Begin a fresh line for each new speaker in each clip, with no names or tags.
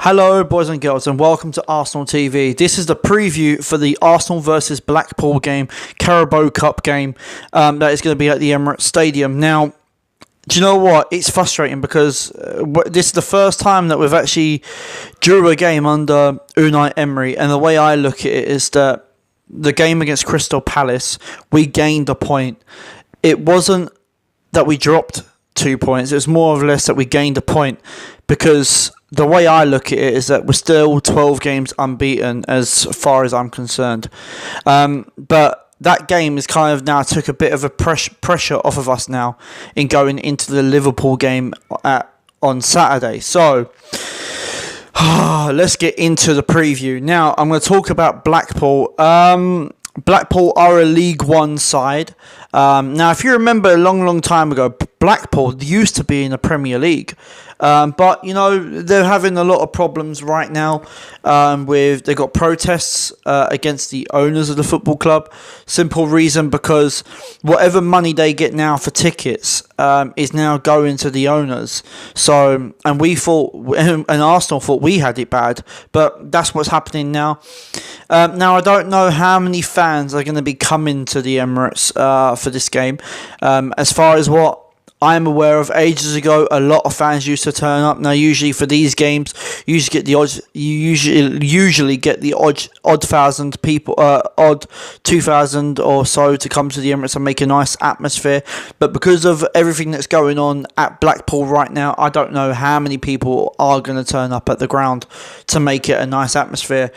Hello boys and girls and welcome to Arsenal TV. This is the preview for the Arsenal versus Blackpool game, Carabao Cup game, that is going to be at the Emirates Stadium. Now, do you know what? It's frustrating because this is the first time that we've actually drew a game under Unai Emery, and the way I look at it is that the game against Crystal Palace, we gained a point. It wasn't that we dropped 2 points, it was more or less that we gained a point, because the way I look at it is that we're still 12 games unbeaten as far as I'm concerned. But that game is kind of now took a bit of a pressure off of us now in going into the Liverpool game on Saturday. So let's get into the preview. Now I'm going to talk about Blackpool. Blackpool are a League One side. Now, if you remember a long time ago, Blackpool used to be in the Premier League. But, you know, they're having a lot of problems right now. They've got protests against the owners of the football club. Simple reason, because whatever money they get now for tickets is now going to the owners. So, and Arsenal thought we had it bad, but that's what's happening now. Now, I don't know how many fans are going to be coming to the Emirates for this game. As far as what I'm aware of, ages ago, a lot of fans used to turn up. Now, usually for these games, you usually get the odd thousand people, odd 2,000 or so to come to the Emirates and make a nice atmosphere. But because of everything that's going on at Blackpool right now, I don't know how many people are going to turn up at the ground to make it a nice atmosphere.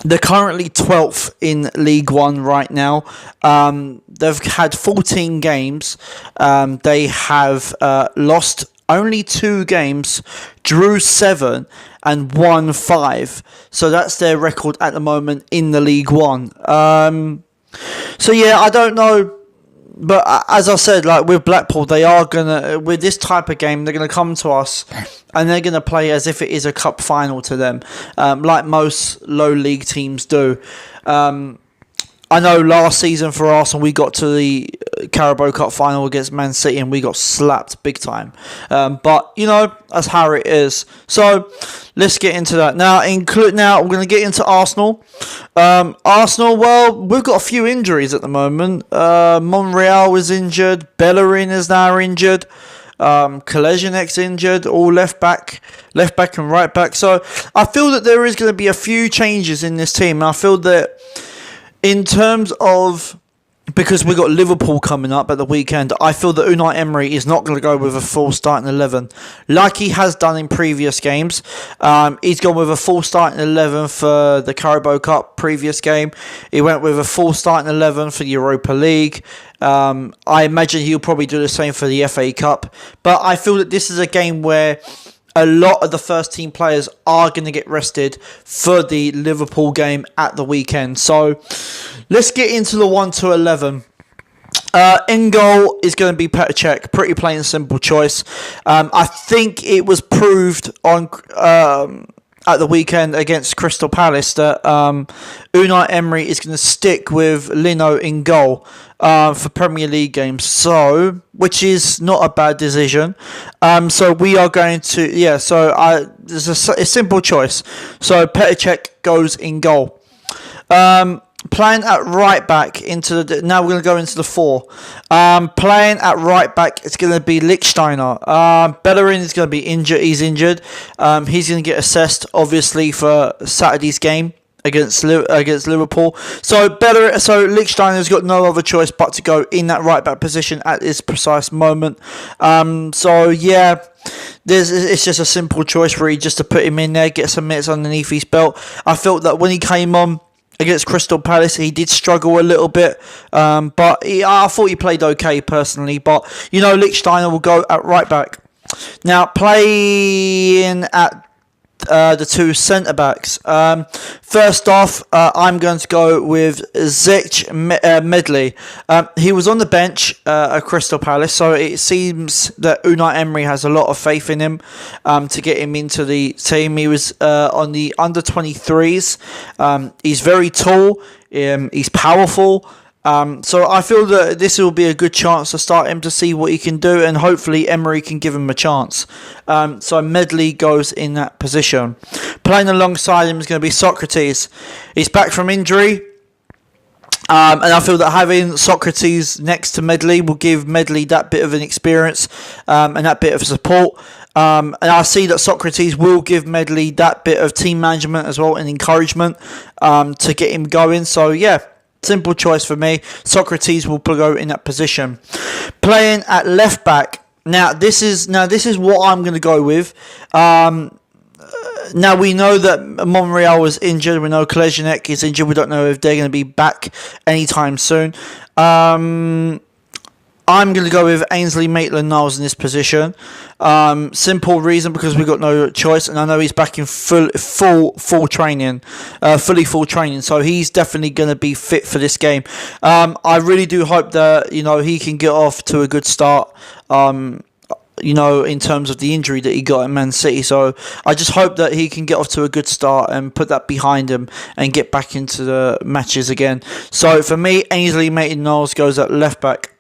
They're currently 12th in League One right now. They've had 14 games. They have lost only 2 games, drew 7, and won 5. So that's their record at the moment in the League One. So yeah, I don't know. But as I said, like with Blackpool, they are with this type of game, they're gonna come to us and they're gonna play as if it is a cup final to them, like most low league teams do. I know last season for Arsenal, we got to the Carabao Cup final against Man City and we got slapped big time. But, you know, that's how it is. So, let's get into that. Now, we're going to get into Arsenal. Arsenal, well, we've got a few injuries at the moment. Monreal is injured. Bellerin is now injured. Kolesinek's injured, all left back and right back. So, I feel that there is going to be a few changes in this team. And I feel that in terms of, because we've got Liverpool coming up at the weekend, I feel that Unai Emery is not going to go with a full starting 11 like he has done in previous games. He's gone with a full starting 11 for the Carabao Cup previous game. He went with a full starting 11 for the Europa League. I imagine he'll probably do the same for the FA Cup. But I feel that this is a game where a lot of the first team players are going to get rested for the Liverpool game at the weekend. So let's get into the 1 to 11. In goal is going to be Petr Cech. Pretty plain and simple choice. I think it was proved on at the weekend against Crystal Palace that Unai Emery is going to stick with Lino in goal for Premier League games, so which is not a bad decision. So we are going to there's a simple choice. So Petr Cech goes in goal. Playing at right back now we're going to go into the 4. Playing at right back, it's going to be Lichtsteiner. Bellerin is going to be injured. He's injured. He's going to get assessed, obviously, for Saturday's game against Liverpool. So Lichtsteiner's got no other choice but to go in that right back position at this precise moment. So yeah, it's just a simple choice really, just to put him in there, get some minutes underneath his belt. I felt that when he came on against Crystal Palace, he did struggle a little bit, but I thought he played okay personally. But, you know, Lichtsteiner will go at right back. Now, playing at the 2 centre-backs. First off, I'm going to go with Zech Medley. He was on the bench at Crystal Palace, so it seems that Unai Emery has a lot of faith in him to get him into the team. He was on the under-23s. He's very tall. He's powerful. So I feel that this will be a good chance to start him to see what he can do, and hopefully Emery can give him a chance. So Medley goes in that position. Playing alongside him is going to be Socrates. He's back from injury. And I feel that having Socrates next to Medley will give Medley that bit of an experience and that bit of support. And I see that Socrates will give Medley that bit of team management as well and encouragement to get him going. So, yeah, simple choice for me. Socrates will go in that position. Playing at left back. Now, this is what I'm going to go with. Now, we know that Monreal was injured. We know Koleżnik is injured. We don't know if they're going to be back anytime soon. I'm going to go with Ainsley Maitland-Niles in this position. Simple reason, because we've got no choice. And I know he's back in full training. Fully full training. So he's definitely going to be fit for this game. I really do hope that, he can get off to a good start. In terms of the injury that he got at Man City. So I just hope that he can get off to a good start and put that behind him and get back into the matches again. So for me, Ainsley Maitland-Niles goes at left back.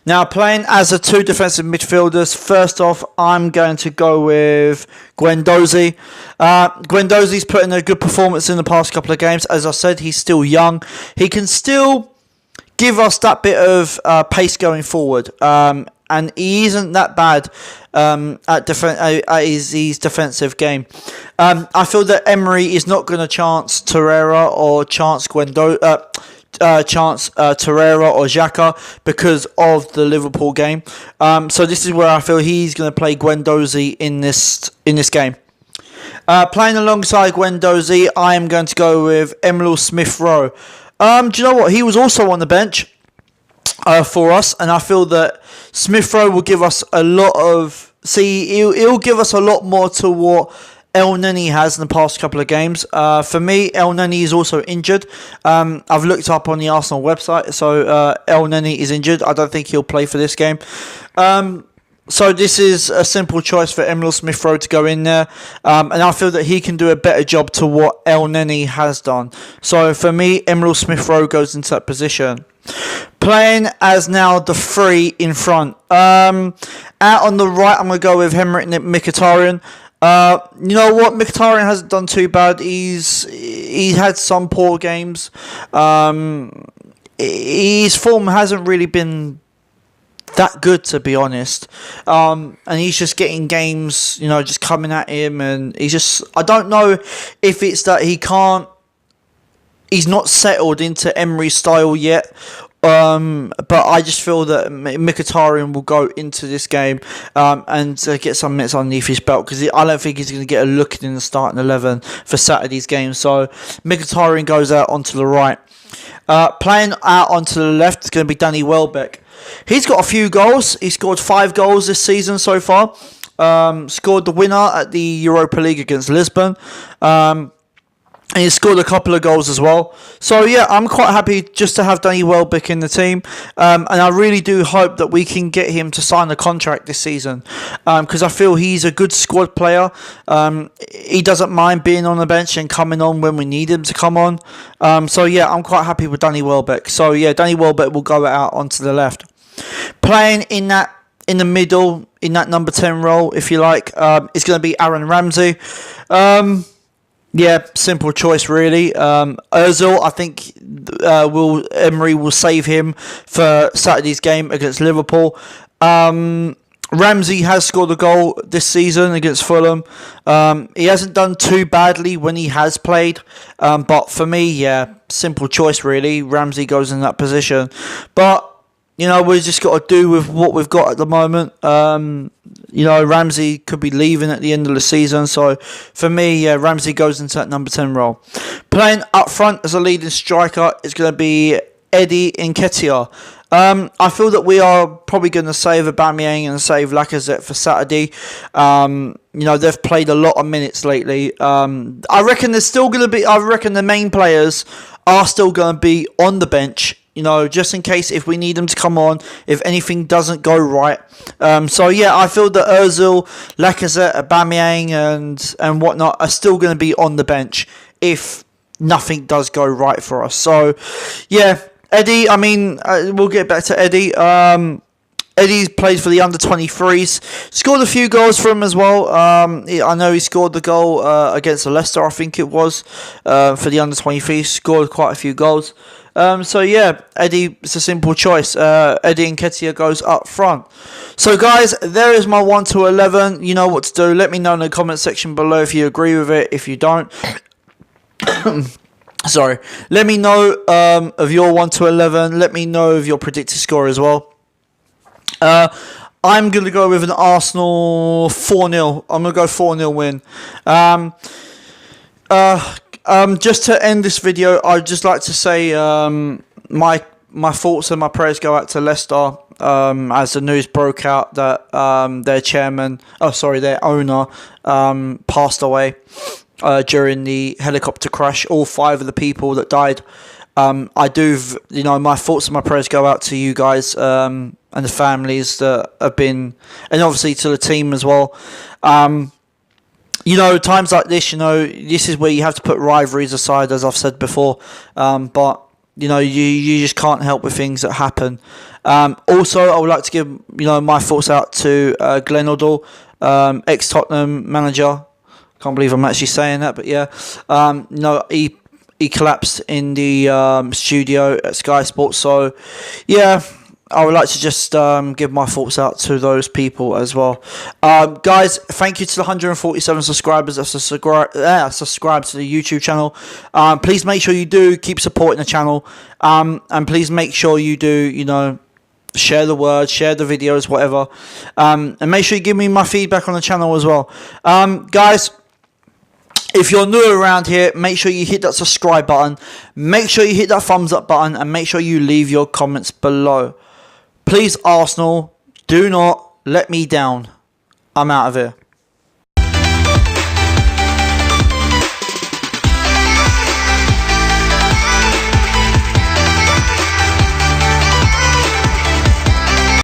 Now, playing as a two defensive midfielders, first off, I'm going to go with Guendouzi. Guendouzi's put in a good performance in the past couple of games. As I said, he's still young. He can still give us that bit of pace going forward. And he isn't that bad at his defensive game. I feel that Emery is not going to chance Torreira or chance Torreira or Xhaka because of the Liverpool game. So this is where I feel he's going to play Guendouzi in this game. Playing alongside Guendouzi, I am going to go with Emile Smith-Rowe. Do you know what? He was also on the bench for us, and I feel that Smith-Rowe will give us a lot of... he'll give us a lot more to what El Neni has in the past couple of games. For me, El Neni is also injured. I've looked up on the Arsenal website, so El Neni is injured. I don't think he'll play for this game. So this is a simple choice for Emile Smith-Rowe to go in there. And I feel that he can do a better job to what El Neni has done. So for me, Emile Smith-Rowe goes into that position. Playing as now the three in front. Out on the right, I'm going to go with Henrik Mkhitaryan. You know what? Mkhitaryan hasn't done too bad. He's had some poor games. His form hasn't really been that good, to be honest. And he's just getting games, just coming at him. And I don't know if it's that he's not settled into Emery's style yet. But I just feel that Mkhitaryan will go into this game and get some minutes underneath his belt, because I don't think he's going to get a look in the starting 11 for Saturday's game. So Mkhitaryan goes out onto the right. Playing out onto the left is going to be Danny Welbeck. He's got a few goals. He scored 5 goals this season so far. Scored the winner at the Europa League against Lisbon. And he scored a couple of goals as well. So, yeah, I'm quite happy just to have Danny Welbeck in the team. And I really do hope that we can get him to sign a contract this season. Because I feel he's a good squad player. He doesn't mind being on the bench and coming on when we need him to come on. So, yeah, I'm quite happy with Danny Welbeck. So, yeah, Danny Welbeck will go out onto the left. Playing in the middle, in that number 10 role, if you like, is going to be Aaron Ramsey. Yeah, simple choice really. Ozil, I think Emery will save him for Saturday's game against Liverpool. Ramsey has scored a goal this season against Fulham. He hasn't done too badly when he has played. But for me, yeah, simple choice really. Ramsey goes in that position. But we've just got to do with what we've got at the moment. Ramsey could be leaving at the end of the season. So, for me, yeah, Ramsey goes into that number 10 role. Playing up front as a leading striker is going to be Eddie Nketiah. I feel that we are probably going to save Aubameyang and save Lacazette for Saturday. They've played a lot of minutes lately. I reckon the main players are still going to be on the bench. Just in case if we need them to come on, if anything doesn't go right. So, yeah, I feel that Ozil, Lacazette, Aubameyang and whatnot are still going to be on the bench if nothing does go right for us. So, yeah, Eddie, I mean, we'll get back to Eddie. Eddie's played for the under-23s. Scored a few goals for him as well. I know he scored the goal against Leicester, I think it was, for the under-23s. Scored quite a few goals. So yeah, Eddie, it's a simple choice. Eddie Nketiah goes up front. So guys, there is my 1 to 11. You know what to do. Let me know in the comment section below if you agree with it. If you don't, sorry. Let me know of your 1 to 11. Let me know of your predicted score as well. I'm going to go with an Arsenal 4-0. I'm going to go 4-0 win. Just to end this video, I'd just like to say my thoughts and my prayers go out to Leicester as the news broke out that their owner passed away during the helicopter crash. All 5 of the people that died. My thoughts and my prayers go out to you guys and the families that have been, and obviously to the team as well. Times like this, this is where you have to put rivalries aside, as I've said before. But you just can't help with things that happen. Also, I would like to give my thoughts out to Glenn Hoddle, ex-Tottenham manager. Can't believe I'm actually saying that, but yeah, he collapsed in the studio at Sky Sports. So yeah, I would like to just give my thoughts out to those people as well. Guys, thank you to the 147 subscribers that subscribe to the YouTube channel. Please make sure you do keep supporting the channel. And please make sure you do, share the word, share the videos, whatever. And make sure you give me my feedback on the channel as well. Guys, if you're new around here, make sure you hit that subscribe button. Make sure you hit that thumbs up button. And make sure you leave your comments below. Please, Arsenal, do not let me down. I'm out of here.